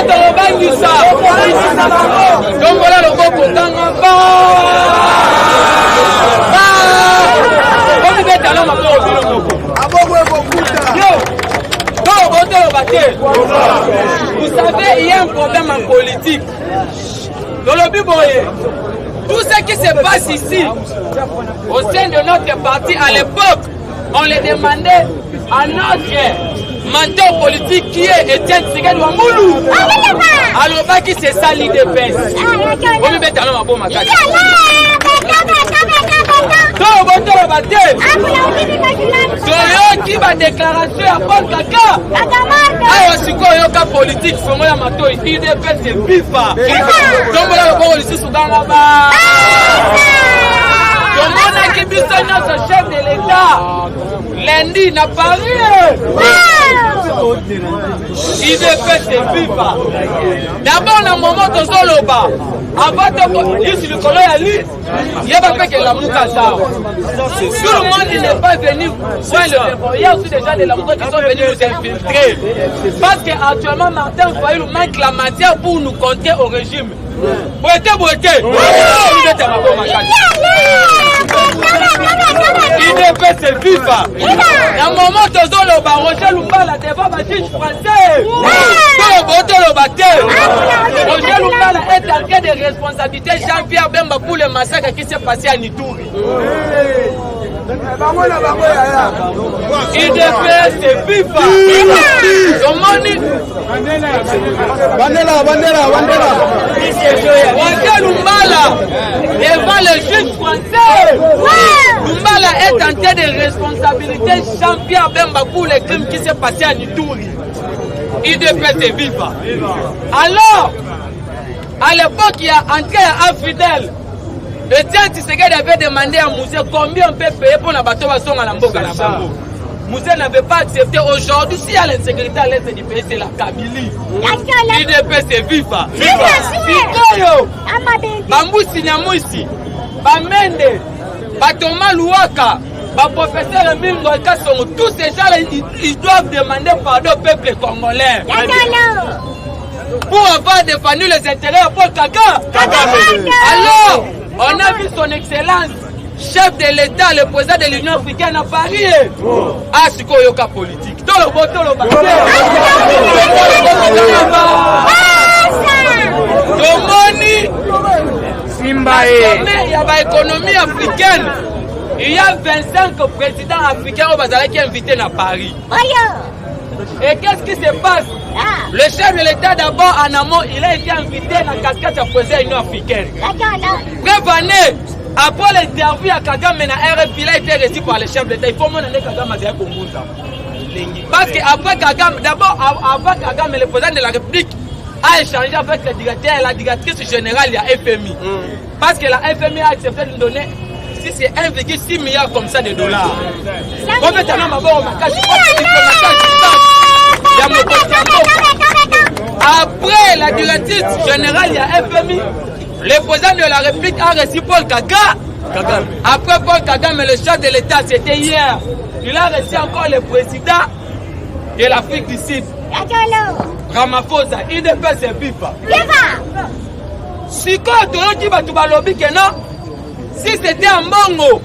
Boto Bangisa. Donc voilà le beau content. Vous savez, il y a un problème en politique. Dans le but, tout ce qui se passe ici, au sein de notre parti, à l'époque, on les demandait à notre mentor politique qui est Étienne Tshisekedi Wamoulou. Alors, qui c'est ça l'IDPS? qui va déclaration à Paul Kaka. Alors, si quoi yoka politique, c'est moi la mato ici, IDPS c'est FIFA. Donc voilà le bon ici sous Gangaba. Donc on a qui bise notre chef de l'État. Lundi n'a pas IDPS c'est FIFA. D'abord, dans le moment de Zoloba, avant de dire le colonel Ali, il n'y a pas fait que la Moukasa. Tout le monde n'est pas venu voir le débat. Il y a aussi des gens de la Moukasa qui sont venus nous infiltrer. Parce qu'actuellement, Martin Fayou manque la matière pour nous compter au régime. IDPS c'est FIFA. Dans le moment de Zoloba, Roger Lumbala devant la juge français. Roger Lumbala est en cas de responsabilité. Jean-Pierre Bemba pour le massacre qui s'est passé à Nitouri. IDPS c'est FIFA. Roger Lumbala devant le juge français. Lumbala est en cas de responsabilité. Jean-Pierre Bemba pour le crime qui s'est passé à Nitouri. IDPS c'est FIFA. Alors, à l'époque, il y a entré à Fidèle. Etienne Tshisekedi avait demandé à Moussé combien on peut payer pour la bateau à son à la Mboka. Moussé n'avait pas accepté. Aujourd'hui, s'il y a l'insécurité à l'est du pays, c'est la Kabylie. IDPS c'est FIFA. Bambousi Nyamousi, Bamende, Batoma Louaka, Professeur Emile Ngoïka sont tous ces gens-là, ils doivent demander pardon au peuple congolais. Pour avoir défendu les intérêts à Paul Kaka. Alors, on a vu son excellence, chef de l'État, le président de l'Union africaine à Paris. Ah, c'est quoi yoka politique? Tolo Simbae. Il y a l'économie africaine. Il y a 25 présidents africains qui sont invités à Paris. Et qu'est-ce qui se passe? Le chef de l'État d'abord en amont, il a été invité à la casquette à président de l'Union africaine. Prévenez, après l'interview à Kagame na RFI, il a été reçu par le chef de l'État. Il faut que Kagame ait parce qu'après Kagame, d'abord avant Kagame, le président de la République a échangé avec le directeur et la directrice générale de la FMI. Parce que la FMI a accepté de nous donner si c'est 1,6 milliard comme ça de dollars. Après la directrice générale de la FMI, le président de la République a reçu Paul Kagame. Après Paul Kagame, le chef de l'État, c'était hier. Il a reçu encore le président de l'Afrique du Sud. Ramaphosa, IDPS c'est FIFA. Si quand tu vas tout lobby que non, si c'était un Mongo,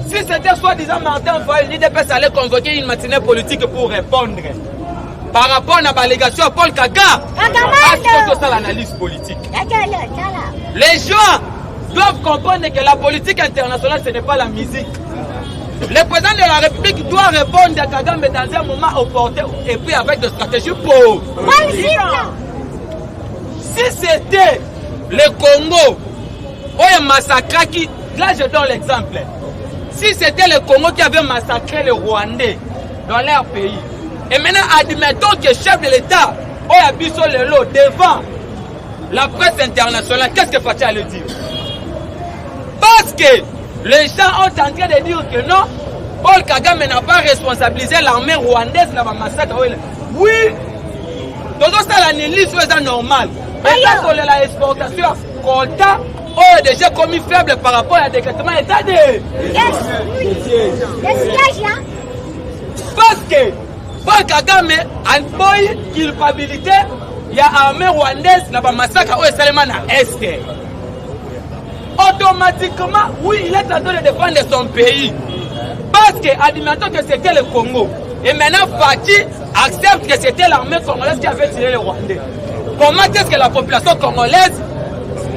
si c'était soi-disant Martin Fayou, l'IDPS allait convoquer une matinée politique pour répondre par rapport à la allégation à Paul Kagame. C'est ça l'analyse politique. Les gens doivent comprendre que la politique internationale, ce n'est pas la musique. Le président de la République doit répondre à Kagame dans un moment opportun et puis avec des stratégies pour. Si c'était le Congo, où il massacre qui. Là, je donne l'exemple. Si c'était le Congo qui avait massacré les Rwandais dans leur pays, et maintenant, admettons que le chef de l'État, où il a mis sur le lot devant la presse internationale, qu'est-ce que Fatia allait dire? Parce que les gens ont en train de dire que non, Paul Kagame n'a pas responsabilisé l'armée rwandaise dans le massacre. Oui, donc ça l'analyse c'est normal. Mais quand on a l'exportation, quota, on est déjà commis faible par rapport à décrétement état de. Parce que Paul Kagame a une culpabilité il y a armée rwandaise na ba massacre au Salema na Est. Automatiquement, oui, il est en train de défendre son pays. Parce que, admettons que c'était le Congo. Et maintenant, Fati accepte que c'était l'armée congolaise qui avait tiré les Rwandais. Comment est-ce que la population congolaise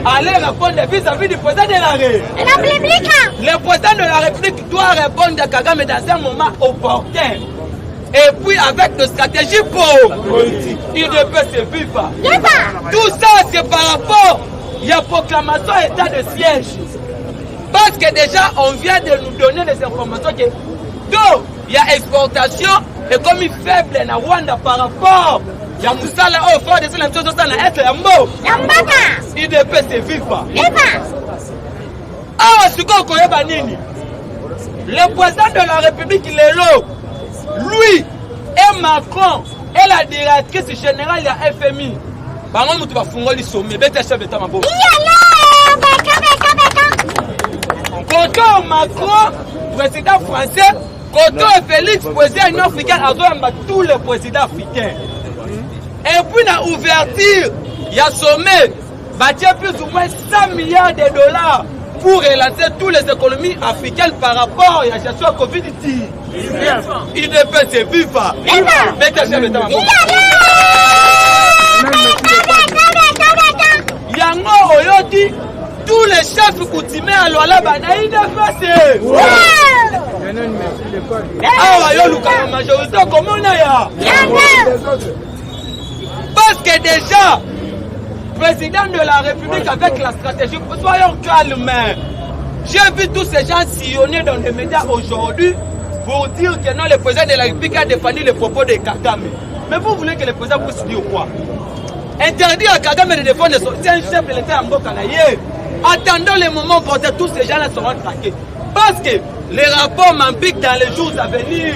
allait répondre vis-à-vis du président de la République? Le président de la République doit répondre à Kagame dans un moment opportun. Et puis avec nos stratégies politiques, il ne peut se vivre. Tout ça, c'est par rapport. Il y a proclamation état de siège. Parce que déjà, on vient de nous donner des informations que donc, il y a exportation et comme il faible na Rwanda par rapport. Il y a Moussala au fond de ces choses dans l'Est, il ne peut se vivre. Ah, ce qu'on connaît, le président de la République, il est là. Lui et Macron et la directrice générale de la FMI. Quand Macron, président français, quand Félix, président africain, a tous les présidents africains. Et puis, dans l'ouverture, il y a sommet, il y a plus ou moins 100 milliards de dollars pour relancer toutes les économies africaines par rapport à la gestion de Covid-19. Il ne peut se vivre. Yango Oyoti, tous les chefs coutumiers à l'Ola Banaï dépassé. Ah, la majorité, comment on a? Parce que déjà, président de la République avec la stratégie, soyons calmes. J'ai vu tous ces gens sillonner dans les médias aujourd'hui pour dire que non, le président de la République a défendu les propos de Kagame. Mais vous voulez que le président puisse dire quoi? Interdire à Kagame de défendre c'est un chef de l'État en Bokanaye. Attendons le moment où tous ces gens-là seront traqués. Parce que les rapports m'impliquent dans les jours à venir.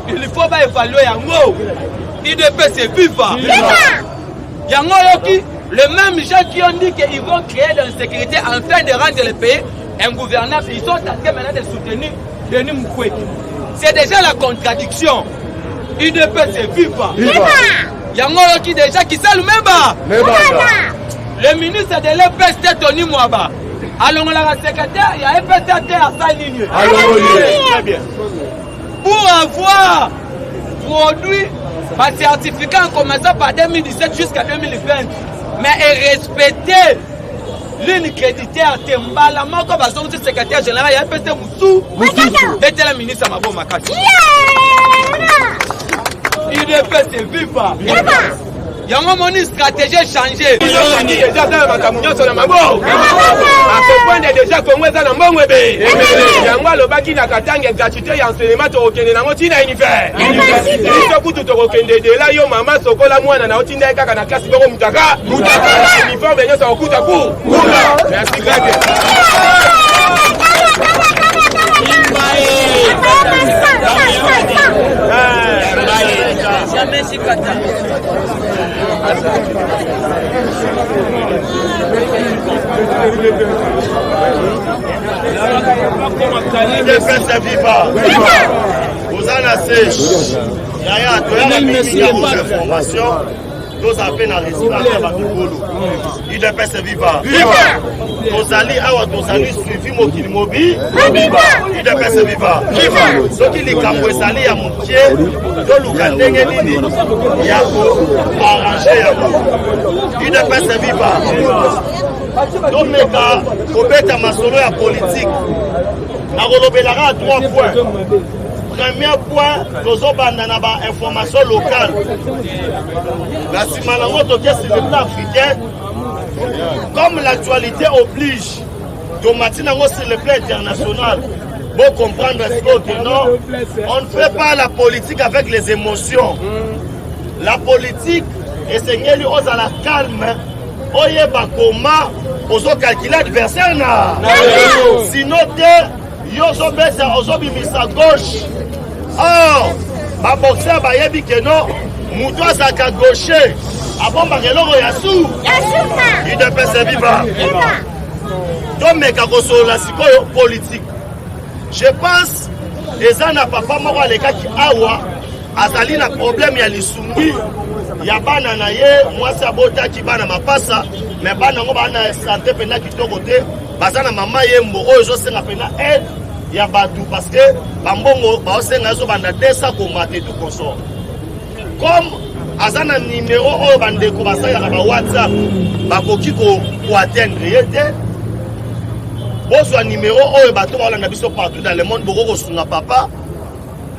Il ne faut pas évaluer Yango. Il ne peut se vivre. Yango Yoki, les mêmes gens qui ont dit qu'ils vont créer de l'insécurité afin de rendre le pays un gouverneur, ils sont en train maintenant de soutenir Denis Mukwege. C'est déjà la contradiction. Il ne peut se vivre. Yango Yoki déjà qui sait le même. Le ministre de l'EPST Tony Mwaba. Alors la secrétaire, il y a un EPST à sa ligne. Très bien. Pour avoir produit un certificat en commençant par 2017 jusqu'à 2020, mais respecter l'une créditaire Tembala, moi comme le secrétaire général, il y a un EPST Moussou, et le ministre Mabo Makati. Il ne peut se vivre. Il y a un moment une stratégie changée. Ils ont dit déjà dans la communion sur la Mabo. À ce point déjà Congo est dans le monde. Il y a un baki na katanga gratuité et enseignement au Kenya na motina univers. Il faut que tout au Kenya de là yo maman sokola mwana na otinda kaka na classe boko mutaka. Uniforme benyo sa okuta ku. Merci grand. Jamais si vous en avez nous avons fait la résidence à Bakolo. Il ne peut se vivre. Nos alliés, nos alliés suivis Mokil Mobi. Il ne peut se vivre. Ce qui est capable de s'allier à mon pied, de l'Oukandeng, il y a arrangé. Il ne peut se vivre. Donc, les gars, au bête à ma solo à politique, à Rolobelara à 3 points. Premier point, nous avons une information locale. La Simalango, sur le plan africain, comme l'actualité oblige, Tomatinango sur le plan international, pour comprendre que non, on ne fait pas la politique avec les émotions. La politique, et c'est mieux aux à la calme, oye bakoma, aux calculer l'adversaire. Sinon, yozo besa, ozo bimisa gauche. Or, ma boxeur va dire que non, Moutoua Zaka gaucher, avant Mageloro Yassou, il ne peut se vivre. Donc, mais quand on la politique, je pense que ça n'a pas moi les cas qui awa, azali na problème ya lisumbi, ya bana na ye mwasi abotaki bana mapasa mais bana ngo bana santé pena kitoko te bazana mama yembo oyo ezosenga pena aide ya batu parce que bambongo baosenga ezo banda 200 komate tout consort comme azana numéro oyo bandeko basayaka ba WhatsApp bakoki ko atteindre ye te bozwa numéro oyo bato baolanda biso partout dans le monde boko kosunga papa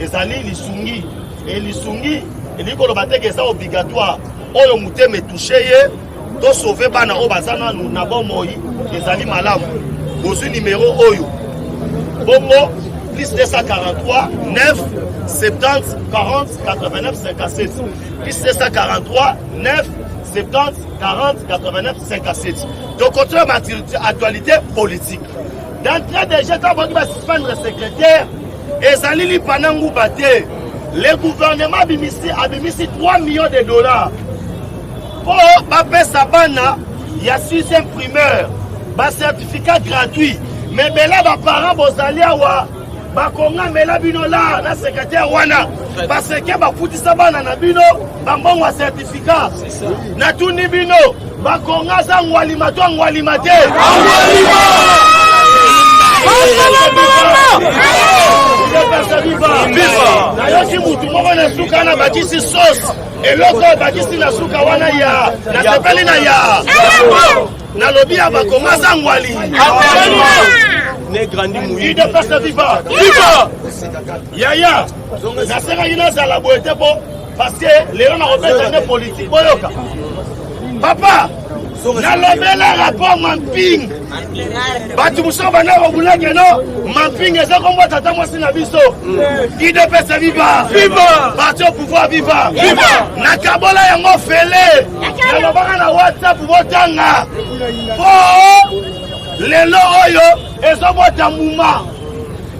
ezali lisungi et lisungi elikoloba te ke eza obligatoire oyo mutema etouche ye to sauver bana oyo baza nanu na bomoi ezali malamu bozwi numéro oyo bongo plus 243 9 70 40 89 57 plus 243 9 70 40 89 57 donc contre actualité politique d'entrée de jeu quand on va suspendre le secrétaire ezali li panangu bate le gouvernement abimisi 3 millions de dollars pour bapesa bana ya 6e primeur ba certificat gratuit mais bela ba parents bozali awa bakonga mela bino la na secrétaire wana parce que bafutisa bana na bino bambongo wa certificat na tuni bino bakonga za ngwalima to ngwalima te na yoki mutu moko na suka na bakisi sauce eloko bakisi na suka wana ya na sepeli na ya na lobi ya bakonga za ngwali ne grandi mouillé de peste viva viva yaya na sera ina za la boete po parce que léon na robert ne politique boyoka papa na lobela rapport mamping batu muso bana robulake no mamping eza kombo tata mwasi na biso ide peste viva viva parti au pouvoir viva viva na kabola yango fele na lobaka na WhatsApp botanga po lelo oyo ezobota muma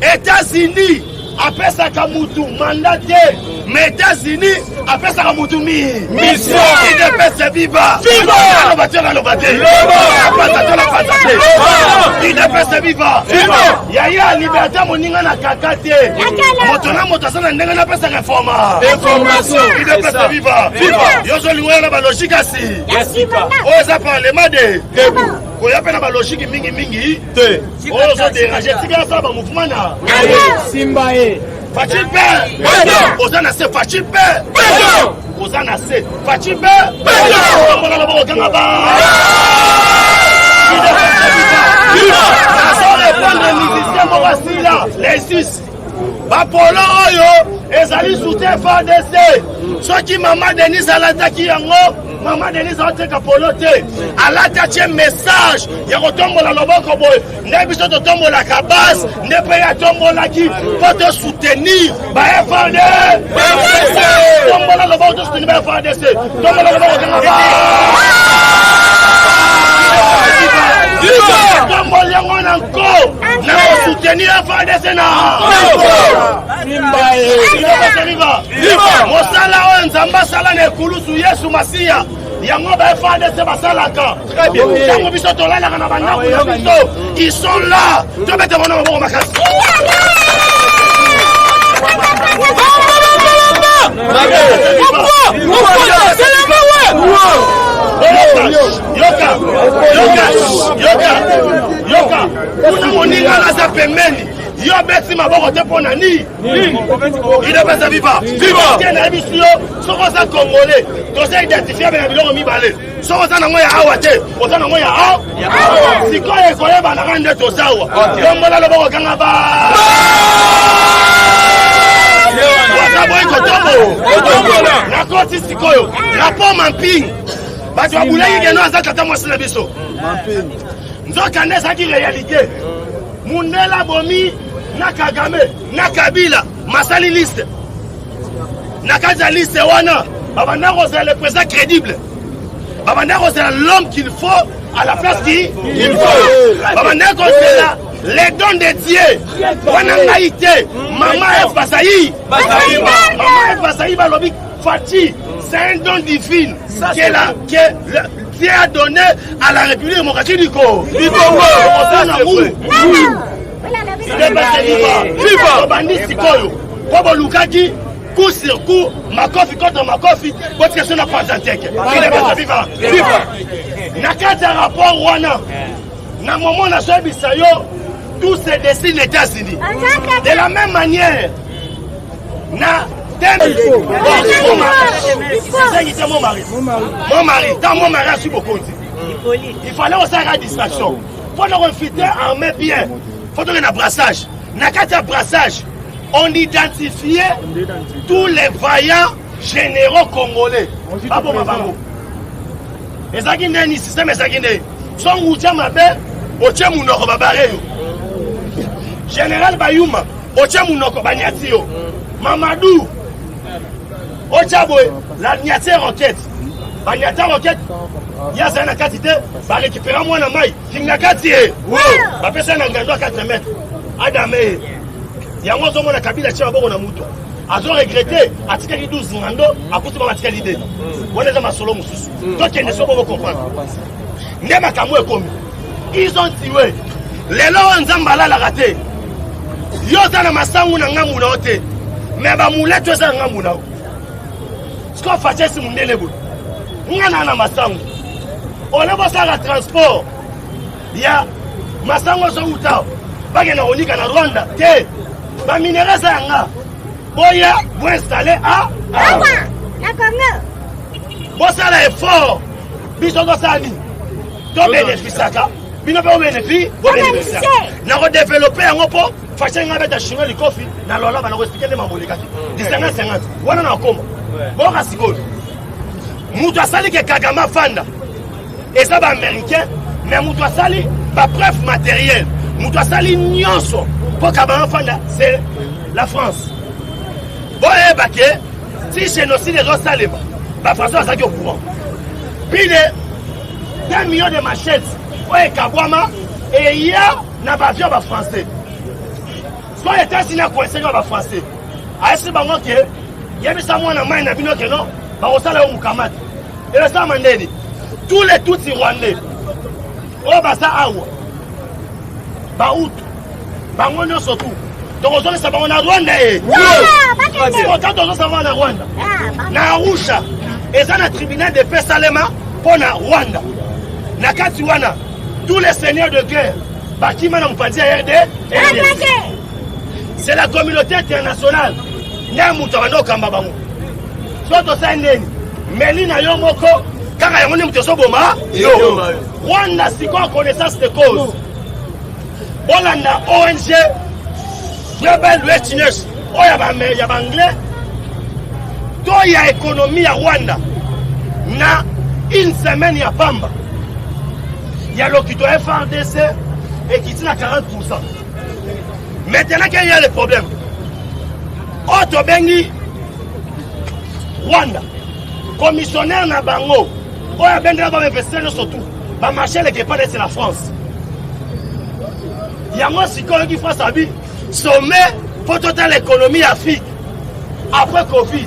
États-Unis apesaka mutu mandat te mais États-Unis apesaka mutu mission ide pese viva viva no batira no bate ide pese viva yaya liberté moninga na kakate moto na moto sana ndenge na pesa information ide pese viva yozo lingwa na balogika si oza parlement de koya pena balogiki mingi mingi te ozo déranger tika ça ba mouvement na simba e Fachi Pé Ozana se Fachi Pé Ozana se Fachi Pé Ozana la bokanga ba les 6 Bapolo oyo ezali soutien FARDC soki mama Denise alataki yango mama Denise ateka polo te alatatie message ya kotombola loboko boy nde biso totombola kabas nde pe ya tombolaki po to soutenir ba FARDC tombola loboko to soutenir ba FARDC tombola loboko kanga ba tombola yango na nko na soutenir FARDC na mosala oyo nzambe asala na ekulusu yesu masiya yango ba FARDC basalaka ntango biso tolalaka na bandako na biso ils sont là tobete mona maboko makasi yoka kuna moninga naza pembeni yo beti maboko te pona ni ide pesa viva viva na bisio soko za congolais to se identifier na biloko mibale soko za nango ya awa te oza nango ya awa sikoye koyeba na kande to sawa yombola loboko kanga ba na koti sikoyo rapport mamping bato abulaki keno aza tata mwasi na biso nzoka nde ezalaki réalité Mundela bomi na Kagame na Kabila masali liste na kaza liste wana babanda c'est le président crédible babanda c'est l'homme qu'il faut à la place qu'il faut babanda c'est les dons de Dieu wana ngaite mama F Basayi mama F Basayi balobi Fati c'est un don divin Dieu a donné à la République démocratique du Congo. Viva! Bandi sikoyo. Kobo lukaki coup sur coup, Makofi contre Makofi, votre question n'a pas d'antenne. Il est pas vivant. Nakati un rapport Wana. Na moment na sobi sayo, tout se dessine les États-Unis. De la même manière, na mon mari, dans mon mari a su beaucoup. Il fallait aussi avoir distraction. Il faut nous refiter armé bien. Il faut donner un brassage. Nakati un brassage. On identifiait tous les vaillants généraux congolais. Babo Mabango. Ezagine ni système ezagine. Son outia mabe, oche munoko babareyo. Général Bayuma, oche munoko banyatio. Mamadou. Ochaboy, la nyate roquette. Banyata roquette. Ya sana quantité, ba récupérer moi na mai. Kingakati eh. Ba pesa na ngando 4 mètres. Adame. Yango zomo na kabila chia boko na muto. Azo regretter atikali 12 ngando akuti ba atikali de. Wona za masolo mususu. Donc il ne faut pas comprendre. Ndema kamwe komi. Ils ont tué. Lelo nzamba la raté. Yo za masangu na ngamu na ote. Mais ba muleto za ngamu na. Sko fache si mundele bu. Ngana na masangu. On a besoin de transport. Il y a masango zo uta. Bagena onika na Rwanda. Te. Ba minéraux za nga. Boya, vous installez à la Congo. Bon, ça là est fort. Bisous dans sa vie. Donc, bénéfice, ça. Bino pas bénéfice. Vous bénéfice. Nous avons développé un peu. Fashion avec la chinois du coffee. Nous allons expliquer les mamans. 50-50. Voilà, on a comme. Bon, rassicole. Moutou Sali qui est Kagama Fanda. Et ça va américain. Mais Moutou Sali, pas preuve matérielle. Moutou Sali, nyonso. Pour Kagama Fanda, c'est la France. Bon, si génocide est Rosalema, la France va s'agir au courant. Puis, 2 millions de machettes, ouais, Kabwama, et il y a un avion français. Soit les États-Unis ont coincé dans français. À ce moment que, il y a des gens qui ont main dans le non, on s'en a au Mukamat. Et le sang mandé, tous les Tutsis rwandais, oh, basa awa, baout, bangono surtout. Donc on a savoir en Rwanda. Quand on a savoir en Rwanda. Na Arusha. Et ça le tribunal de paix Salema pour na Rwanda. Na Katiwana. Tous les seigneurs de guerre. Bakima na Mpandi RD. C'est la communauté internationale. Nyamuto bando kamba bango. Soto sandeni. Melina yomoko. Kanga yamoni mtoso boma. Yo. Rwanda siko connaissance de cause. Bolanda ONG. Rebelle Westerners, oh y'a anglais, toi y'a économie à Rwanda, na une semaine y'a Pamba, y'a l'Okito FRDC et qui tient à 40%. Maintenant qu'il y a le problème, Otto Bengi, Rwanda, commissionnaire na Bango, oh y'a ben de la investir surtout, va marcher les pas c'est la France. Y'a moi psychologue qui France à vie. Sommet pour toute l'économie Afrique après Covid.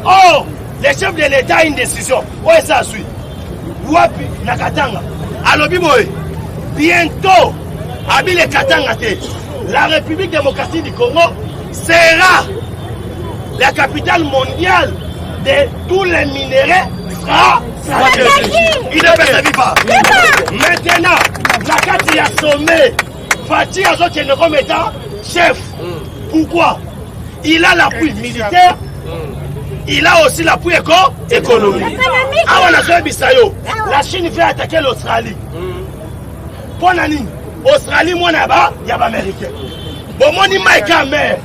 Oh, les chefs de l'État ont une décision. Où est ça suit? Wapi Nakatanga. Alors bientôt, Abile Katanga, la République démocratique du Congo sera la capitale mondiale de tous les minéraux stratégiques. Il ne peut pas. Maintenant, Nakati a sommet. Fati a qui est comme état chef. Pourquoi? Il a l'appui militaire, il a aussi l'appui économique. Ah, la Chine fait attaquer l'Australie. Pour l'année, l'Australie, il y a des Américains. Bon, moi, je suis un mère.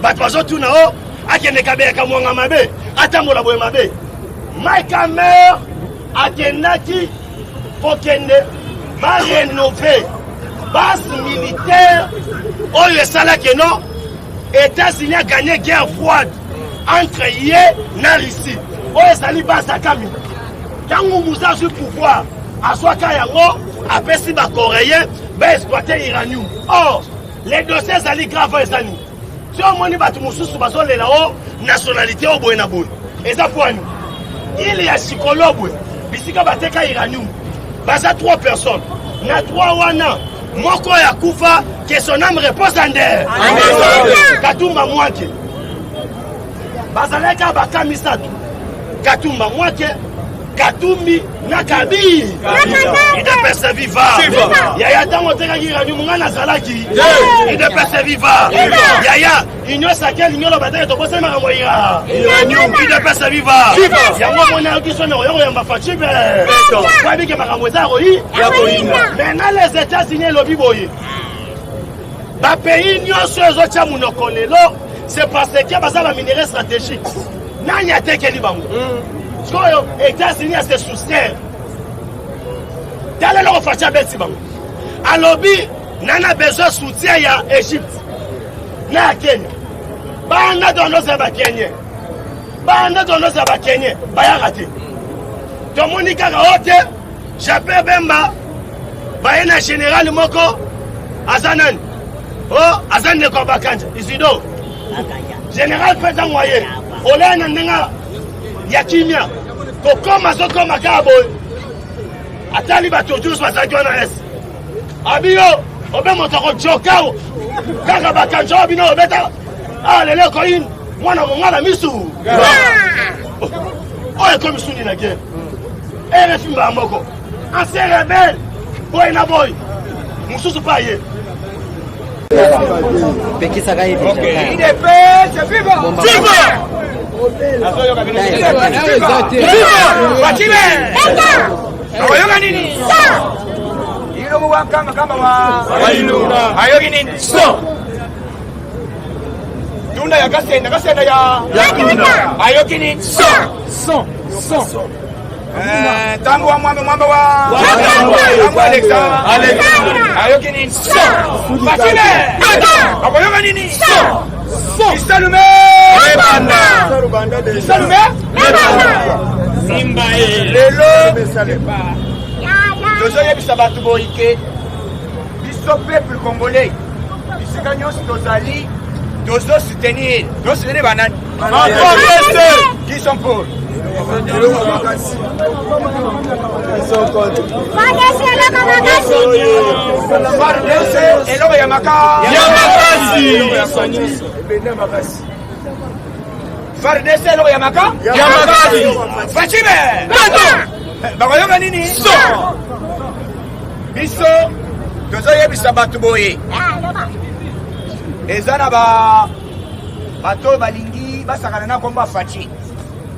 Je suis un mère. Je suis un mère. Je rénover base militaire. Oh, le salaire que non. États-Unis a gagné guerre froide entre Yé et la Russie. Oh, ça n'est pas ça Camille. Quand on a eu le pouvoir, à Swaka Yango, après si les Coréens va exploiter l'uranium. Or, les dossiers sont graves. Si on a dit que la nationalité au Boénaboui, et ça pour nous. Il y a psychologue, ici quand on a l'uranium, il y a 3 personnes. Il y a 3 wana. Moko ya kufa que son âme repose en terre. Katumba Mwanke. bazalaka bakamisatu Katumba Mwake Katumbi na Kabir idepese viva Yaya tango tekaki radio mungana zalaki idepese viva Yaya inyo sakel inyo lo bateke tokose makambo ya idepese viva yango mona kisone oyo ya mafachibe kwa bike makambo za koyi maintenant les États-Unis lobi boye ba pays nyonso ezotia munoko lelo c'est parce que bazala minerais stratégique nani atekeli bango Soyo États-Unis à se soustraire. Dans le facha beti bango. Alobi nana besoin soutien ya Égypte. Na Kenya. Bana dono za ba Kenya. Bana dono za ba Kenya. Baya raté. To monika ka hote. Jape Bemba. Bayena général moko Azanan. Oh Azan ne ko bakanja. Isido. Général Pétain Moyen. Olana nenga Yakimia, kokoma sokoma kabo. Atali bato tous basaki wana es. Abio, obe motoko chokao. Kaka bakanjo bino obeta. Ah lele koin, mwana mongala misu. Oye comme suni na guerre. Et fimba moko. Ancien rebelle, boy na boy. Mususu paye. Pekisa gai déjà. OK. Il est fait, c'est viva. Viva. Ayoga nini? Ilo muwaka kama wa ayogi nini? So. Tunda ya kasenda ya ayogi nini? So. Tangu wa mwamba wa Alexander. Ayogi nini? So. Fatile. Ayoga nini? So. Isalume Simba lelo tozoye bisabatu boike biso peuple congolais bisika nyonso tozali tozo soutenir banani qui sont pour eloko ya makasi FARDC eloko ya makasi Fachime bakoyoka nini biso tozoyebisa bato boye eza na bato balingi basakana na komba Fachi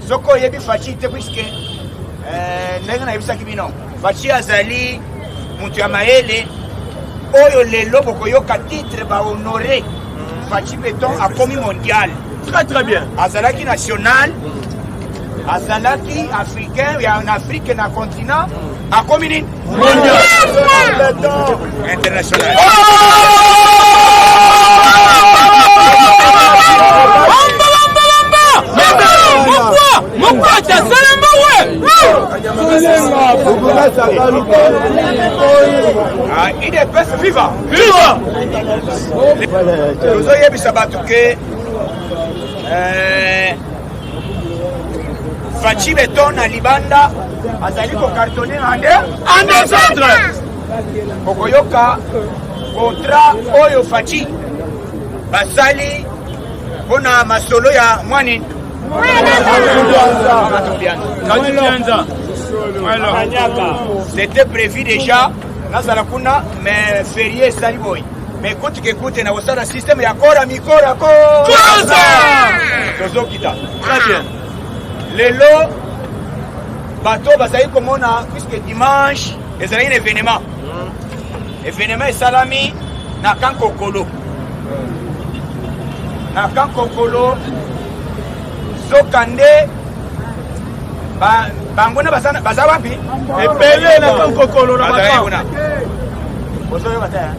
soko oyebi Fachi te puisque ndenge nayebisaki bino Fachi azali mutu ya mayele oyo lelo bokoyoka titre bahonore Fachi Beton a commis mondial. Très bien. Azalaki national, Azalaki africain, il y a en Afrique na continent, a commis mondial. International. Il est best viva. Viva. Nous avons sabatu que Fachi Beton na Libanda azali ko cartonné ande centre. Kokoyoka contrat oyo Fachi basali pona masolo ya mwani. C'était prévu déjà dans la kuna mais férié saliboy. Mais écoute na wasana système ya kora mikora ko. Tozo kita. Très bien. Lelo bateau bazali komona puisque dimanche ezali un événement. Événement est salami na Kankokolo. Na Kankokolo Zokande bangona baza wapi? Epele na Kankokolo na Makao. Bozoyo bataya.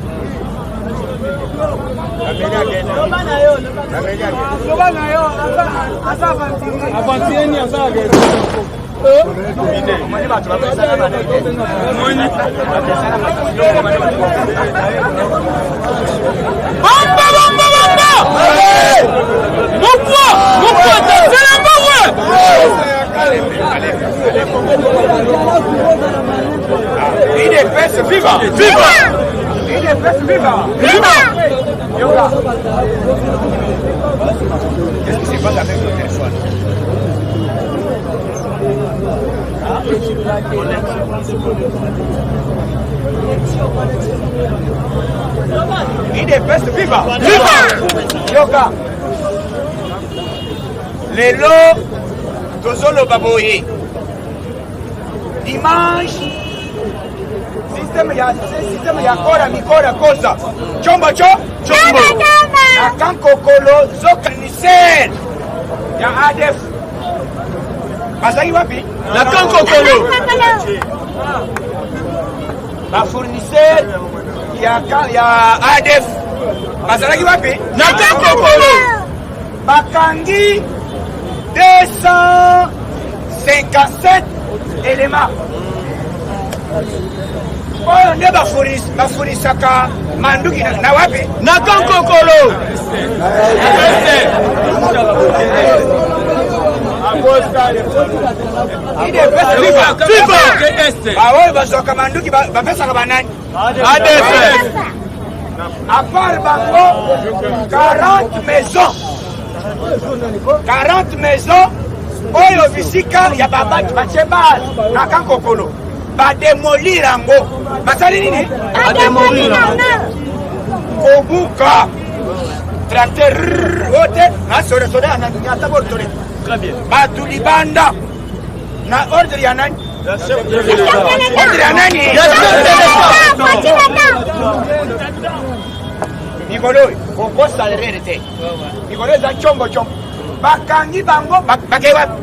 Avantieni azaga. Il est fait, viva! Viva! Il est Qu'est-ce qui se passe avec le téléphone? Il est best viva. Yoga. Lelo tozolo baboye. Dimanche système ya kora mikora kosa. Chombo. Akankokolo zokanisel ya ADF. Bazali wapi? Na Kankokolo. Ba fournisseur ya ADF. Bazali wapi? Na Kankokolo. Bakangi 257 éléments. Oyo nde bafurisaka manduki na wapi? Na Kankokolo. Baoyo bazoka manduki bapesaka banani? ADF. À part bango 40 maisons. 40 maisons oyo bisika ya babaki batie base na Kankokolo bademolir yango basali nini? Bademolir obuka tracteur ote na soda na tabortore batu libanda na ordre ya nani? Ordre ya nani? Mikolo koko salere te mikolo za chombo bakangi bango bakei wapi?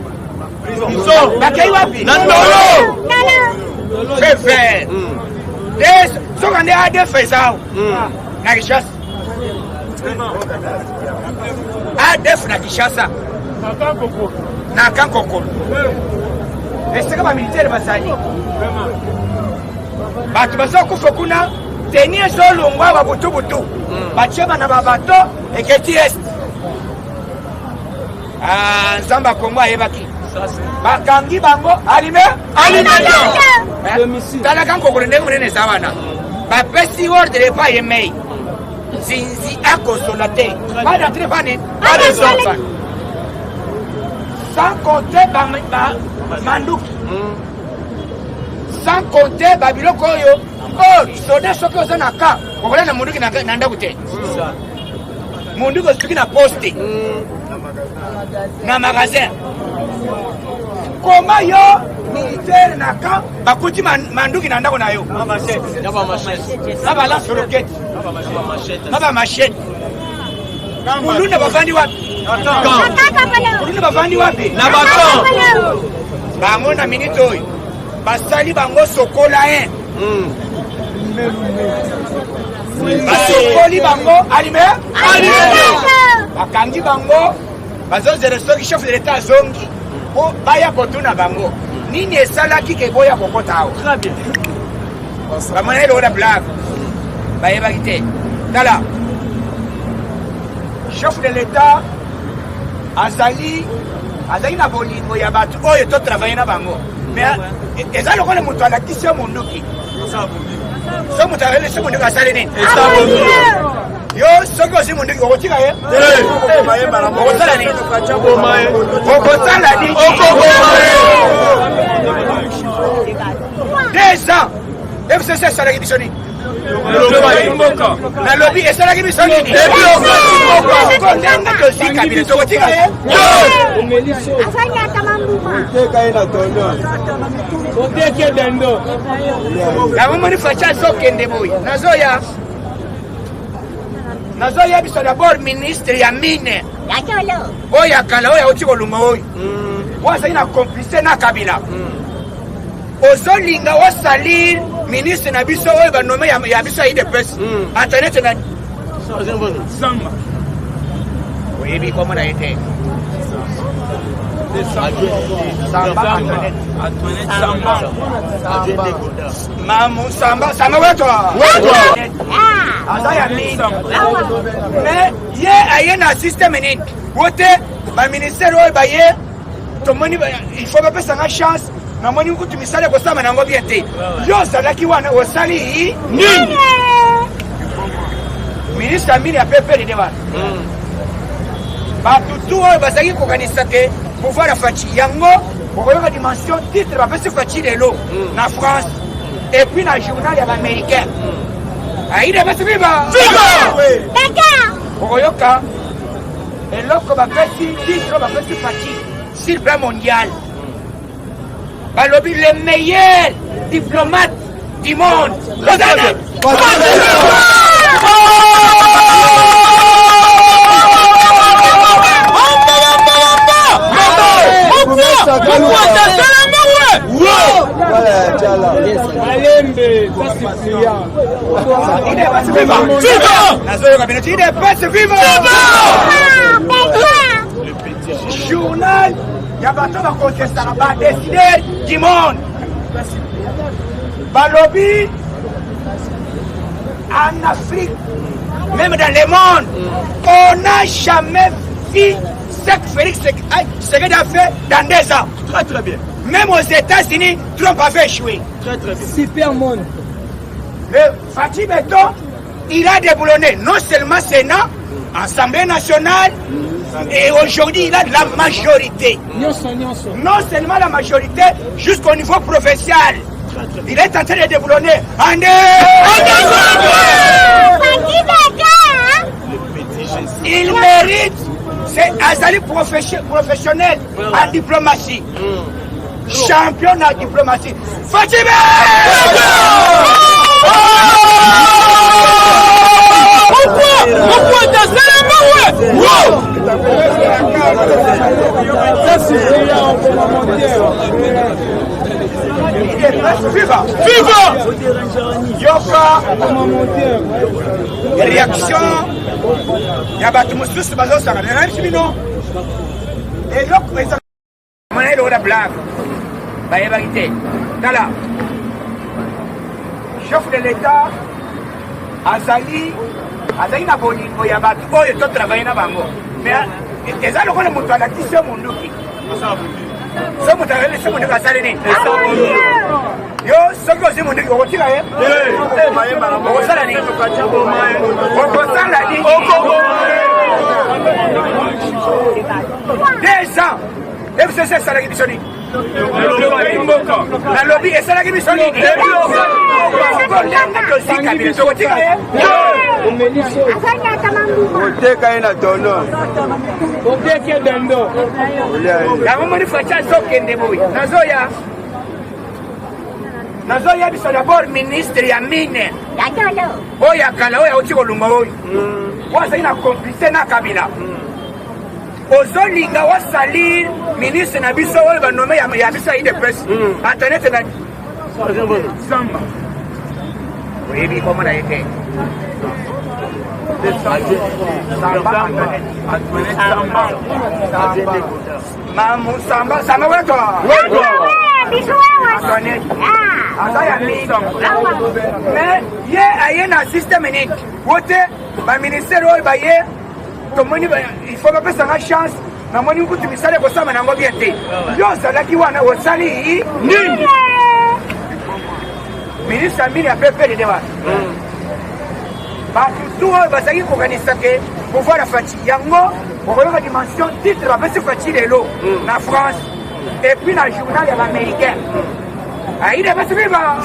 Bakei wapi? Na Ndolo. Fefe des soka nde ADF ezao na Kishasa. ADF na Kishasa na Kankokolo esika bamilitaire basali batu bazokufa kuna teni ezolongwa babutubutu batie bana babato eketi est nzambe akongo ayebaki bakangi bango alime tala Kankokolo ndenge monene eza wana bapesi ordre epai yemei zinzi akosola te badatre pane badesofa sans compter manduki sans compter babiloko oyo soda soki oza na ka okola na munduki na ndako te munduki osuki na poste na magasin koma yo militaire na ka bakuti manduki na ndako na yo na balance roquette na bamachete mulunda bavandi wapi? Mulunda bavandi wapi? Na baton. Bango na minute oyo basali bango sokola 1 basokoli bango alime bakangi bango bazozela soki chef de l'état azongi po baya kotuna bango nini esalaki ke boya kokota awo bamona elokola blague bayebaki te tala chef de l'état azali na bolingo ya bato oyo totravaille na bango mais eza lokola moto alakisi yo munduki so moto alakisi munduki asali nini yo soki osi munduki okotika ye okosala nini okosala nini 2 ans FCC esalaki biso nini nalobi esalaki biso nini ndenge tozika bino tokotika ye namomoni faci azokende boye nazoya biso dabord ministre ya mine oyo ya kala oyo auti kolunga oyo wazali na complice na Kabila ozolinga osalir ministre na biso oyo banome ya biso ya IDPS internet nani Samba oyebi komo na ete Samba wetwa aza ya mini mais ye aye na systeme nini wote baministère oyo baye tomoni il faut bapesanga chance namoni kutu misala ekosama nango bien te yo ozalaki wana osali nini ministre Amini a fait faire des débats. Tout bazaki kokanisa ke pouvoir fachi yango okoyoka dimension titre bapesi fachi lelo na France et puis na journal ya américain aide basi viva okoyoka eloko bapesi titre bapesi fachi sur plan mondial balobi les meilleurs diplomates du monde. Journal, il y a bateau à contester là-bas, décider du monde. Balobi, en Afrique, même dans le monde, on n'a jamais vu ce que Félix Tshisekedi a fait dans 2 ans. Très très bien. Même aux États-Unis, Trump avait échoué. Très très bien. Super monde. Fatih Beton, il a déboulonné non seulement Sénat, Assemblée nationale, et aujourd'hui il a de la majorité. Non seulement la majorité, jusqu'au niveau provincial. Il est en train de déboulonner. Il mérite, c'est Azali professionnel en diplomatie. Champion en diplomatie. Fatih Viva! Yoka! Réaction! Yabatu Moussus Bazosa, même si non. Et l'autre, on est dans la blague. Bah, il va quitter. Tala. Chef de l'État, Azali na bolingo ya bato oyo to travailler na bango. Mais eza lokola moto alakisi munduki. So moto alakisi munduki asali nini? Yo soki ozi munduki okotika ye? Okosala nini? Okosala nini? 2 ans. FCC esalaki biso nini? Nalobi esalaki biso nini? Tokotika ye? Oteka ye na tono. Oteke dendo. Yango moni facha azokende boye. Nazoya biso d'abord ministre ya mine. Oyo akala oyo auti kolunga oyo. Wazali na complice na Kabila. Ozolinga wasalir ministre na biso oyo banome ya biso ya IDPS. Internet na Samba. Oyebi komo na yeke. Samba weto. Mais ye aye na système nini? Wote ba ministère oyo ba ye tomoni il faut pas ça chance na moni kuti misale ko sama na ngo bien te. Yo zalaki wana osali nini? Ministre Amini a fait faire des débats. Tout bazaki kokanisa ke pouvoir fachi yango okoyoka dimension titre bapesi fachi lelo na France et puis na journal ya américain aide basi viva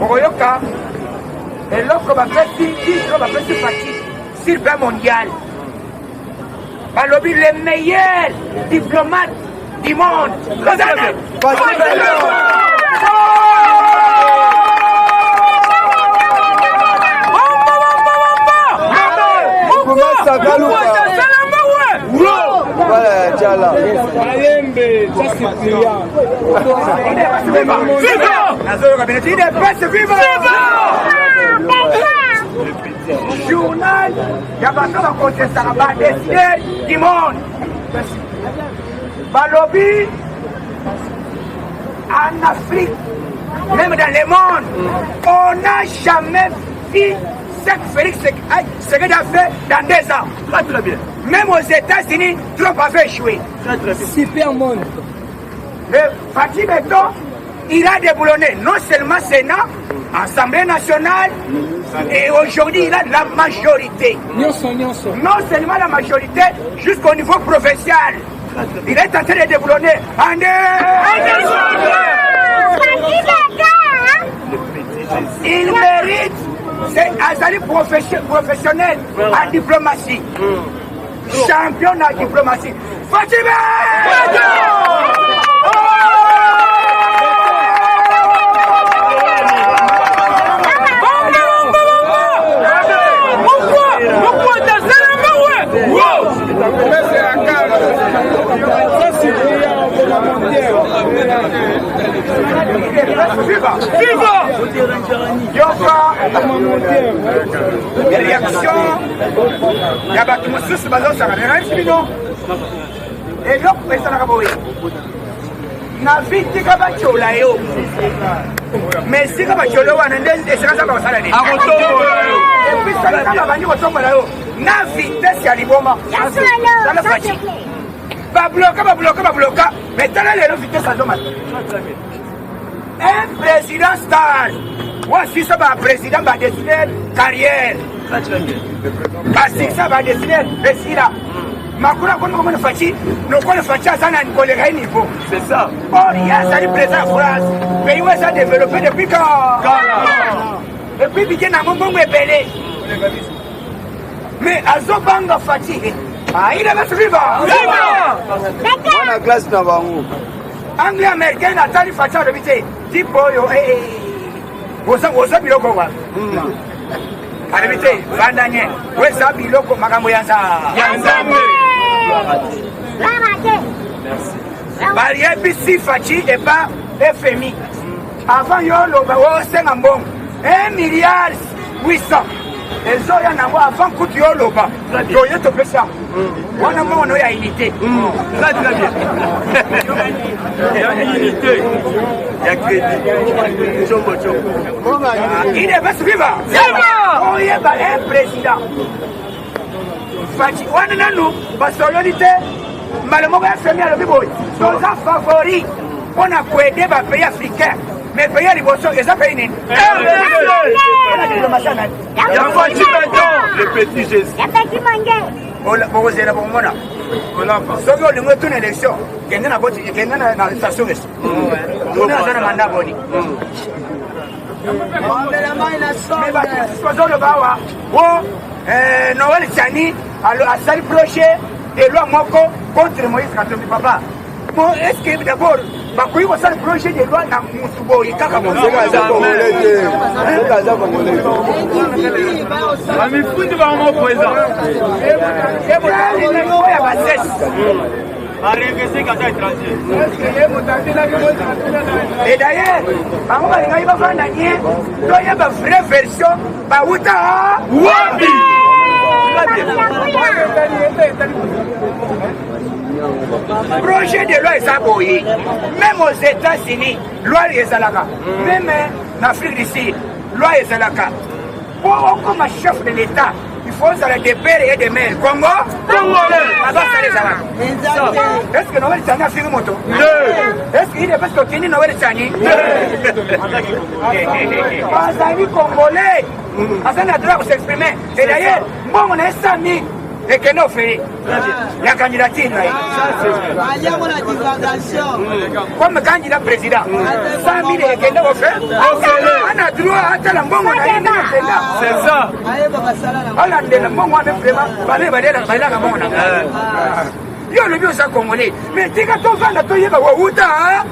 okoyoka eloko bapesi titre bapesi fachi sur plan mondial balobi les meilleurs diplomates du monde. Journal, il y a bateau à contester là-bas, décider du monde. Balobi, en Afrique, même dans le monde, on n'a jamais vu ce que Félix Tshisekedi a fait dans 2 ans. Très très bien. Même aux États-Unis, Trump avait échoué. Très très bien. Super monde. Fatih Beton, il a déboulonné non seulement Sénat, Assemblée nationale, et aujourd'hui il a la majorité. Non seulement la majorité, jusqu'au niveau provincial. Il est en train de déboulonner. Il mérite, c'est Azali professionnel en diplomatie. Champion en diplomatie. Fatima! Viva! Les réactions, il y a des gens qui sont et l'autre personne a boé. Na vite ka ba chola yo. Mais si ka ba chola wana ndezi esika ba sala ni. Et puis ça ka ba ni ko tomba yo. Na vitesse ya liboma. Sala fachi. Ba bloquer. Mais tala le vitesse à zoma. Un président star. Voici ça va président va décider carrière. Parce que ça va décider président. Makura kono kono fachi, no kono fachi sana ni collègue niveau. C'est ça. Oh, il y a ça le président France. Pays où ça développé depuis quand? Et puis bien na mongo ebele. Mais azobanga fachi. Ah, il va suivre. On a classe na bango. Anglais américain a tali fachi de vite. Tipo yo Wosa biloko wa. Arabite vandanye. Wesa biloko makambo ya nzambe. Barie bisi fachi et pas FMI. Avant yolo ba wo senga mbongo 1 milliard 800. Ezo ya nango avant kuti yolo ba. Doye to pesa. Wana mono ya unité. Ça très bien. Ya unité. Ya crédit. Chombo. Il est pas suivant. On y est pas un président. Fachi wana nanu basololité malemo ba FMI à l'obiboy. Nos favoris on a coaidé ba pays africain. Mais pays liboso les pays ni. Le petit Jésus. La petit mangé. Ola bozela bomona. Ola pa. Soki olingo tune élection, kende na boti, kende na station est. On a zana manda boni. Mais ba sozo le bawa. Noël Tiani a sali projet de loi moko contre Moïse Katumbi papa. Bon, est-ce que d'abord bakoyi ko sali projet de loi na musubo ikaka mo Amifundi ba mo président. Et d'ailleurs, il va faire une vraie version. Projet de loi est aboyé. Même aux États-Unis, loi est Zalaka. Même en Afrique du Sud, loi est Zalaka. Pour comme chef de l'État, il faut ça des pères et des mères. Congo? Est-ce que Noël Tchani a fait une moto? Est-ce qu'il est parce que Kini Noël Tchani? Azali Congolais. Azali a droit de s'exprimer. Et d'ailleurs, bon, on est 100 000. Et que nous faisons la candidature. Comme candidat président, 100 000 et que nous faisons. On a droit à la bonne. C'est ça. On a le bon vraiment. Yo le bio ça congolais. Mais tu as ton fan à toi, il va où ta?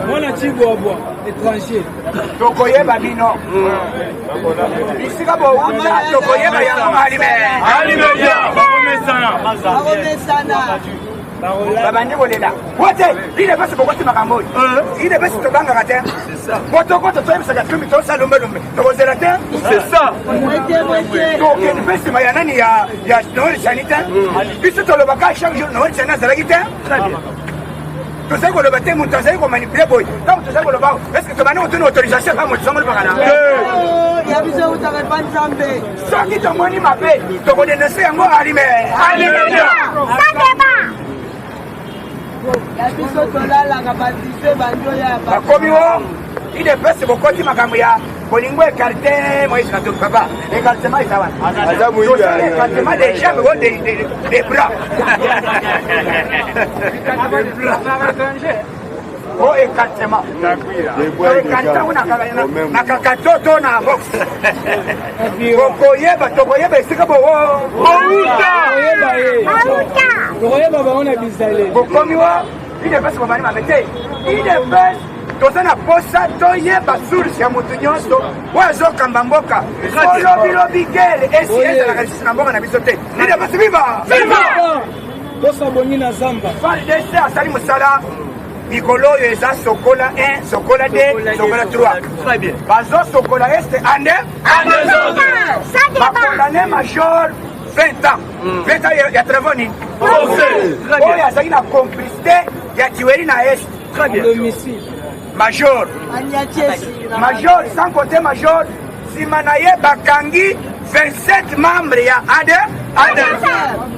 Mwana Chibo Aboa, étranger. Tokoye babino. Ici ka bo uta tokoye ba yango alime. Alime bien. Baromesana. Babandi bolela. Wote, il est pas ce bokote makambo. Il est pas ce tobanga kata. C'est ça. Boto koto toi ça tumi to ça lombe. Tokozela ta. C'est ça. Donc il fait ce mayana ni ya Noël Sanita. Biso to lobaka chaque jour Noël Sanita za la guitare. Très bien. Tu sais que le bâtiment, tu sais qu'on manipule, boy. Donc, tu sais que le bâtiment, est-ce que tu as une autorisation à moi, tu sais que le bâtiment. Il y a besoin de faire pas de zambé. Ceux qui t'ont monnaie ma paix, tu vas dénoncer un mot allumé. Allumé. Ça débat. bakomi wo ide pese bokoti makambo ya bolingo écarté Moïse Katumbi papa écartement eza wana écartement des jambes ou des bras o écartement nakakatoto na box bokoyeba tokoyeba esika bokomi wo ide pese bobani mabe te ide pese toza na posa toyeba source ya moto nyonso oyo azokamba mboka olobilobi gele esi ezalaka lisusu na mboka na biso te ide pese viva tosaboni na zamba faldc asali mosala mikolo oyo eza sokola 1 sokola 2 sokola 3 bazosokola este ande bakondane major 20 ans 20 ans ya travaux nini oyo azali na complicité ya kiweri na este major sans côté major nsima na ye bakangi 27 membres ya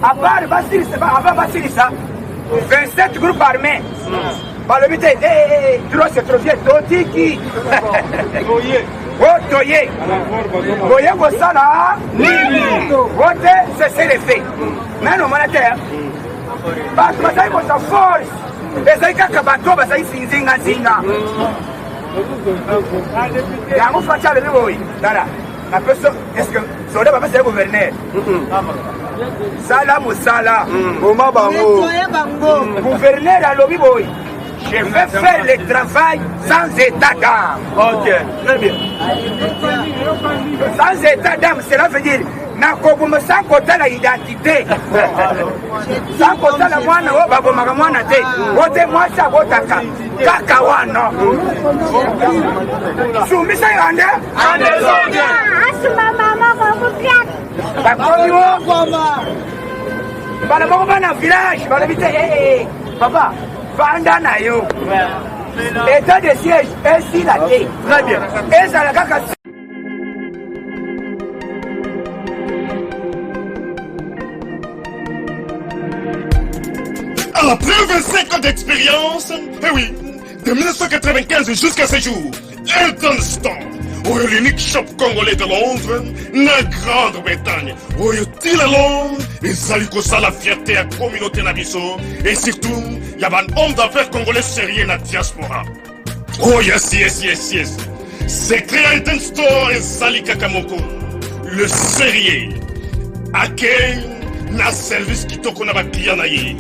apart basilisa 27 groupes armés balobi te trop c'est trop vieux totiki otoye boye kosala nini ote cesse le fait mais nomona te bato bazali kosa force ezali kaka bato bazali sinzingazinga yango faci alobi boye tala napeso estce soda bapesele gouverneur sala mosala boma bango gouverneur alobi boye je vais faire le travail sans état d'âme. Ok, très bien. Sans état d'âme, cela veut dire sans côté la identité. Sans côté la moine, oh babomaka moine te. Ote mwasa botaka. Kaka wana. Soumisa yande? Ande zonde. Asuma mama babupiak. Bakomi wo. Bala moko bana village, bala bite papa. Vanda na yo. État de siège, ainsi la té. Très bien. Et ça la kaka. Après 25 ans d'expérience, eh oui, de 1995 jusqu'à ce jour, Elton Storm, l'unique shop congolais de Londres, la Grande-Bretagne, où il la Londres, et saliko ça la fierté à la communauté nabiso, et surtout, il y a un homme d'affaires congolais sérieux dans la diaspora. Oh yes, yes, yes, yes. C'est créé Elton Storm et Sali Kakamoko, le sérieux, à quel na service qui t'a qu'on a client naïe.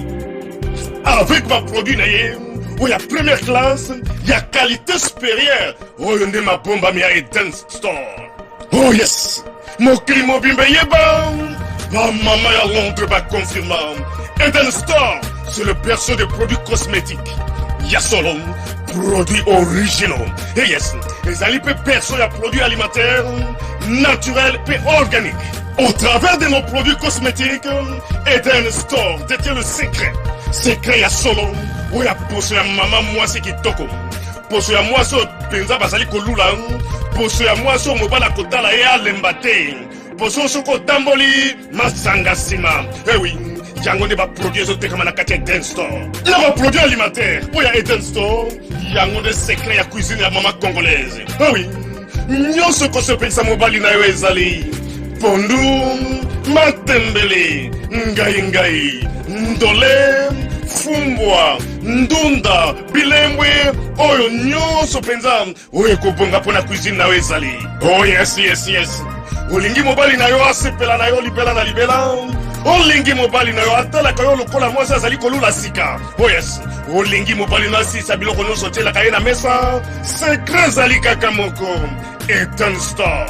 Avec ma produit naïe, où il y a première classe, il y a qualité supérieure. Oh, il y a ma bombe à mi Eden Store. Oh yes, mon crime bimbe yeba. Ma maman à Londres va confirmer. Eden Store, c'est le berceau des produits cosmétiques. Il y a solo produits originaux. Et yes, les alipes perso y a produits alimentaires, naturels et organiques. Au travers de nos produits cosmétiques, Eden Store détient le secret. Secret ya solo, où ya poso ya maman moi c'est qui toko. Poso ya moi so penza basali kolula, poso ya moi so mobala kotala ya lembate. Poso so ko tamboli masanga sima. Eh oui, yango ne ba produit so te kamana kati Eden Store. Na ba produit alimentaire, où ya Eden Store, yango de secret ya cuisine ya maman congolaise. Eh oui, nyonso ko so pensa mobali na yo ezali. Pondu, matembele, ngai, ndole, fumbwa, ndunda, bilembwe, oyo nyonso penza, oyo kobonga pona cuisine na ezali. Oh yes, yes, yes. Olingi mobali na yo asepela na yo libela na libela. Olingi mobali na yo atala ka yo lokola mwasi azali kolula sika. Oh yes. Olingi mobali na si sabiloko nyonso tela ka ye na mesa. Secret zali kaka moko. Eden Store.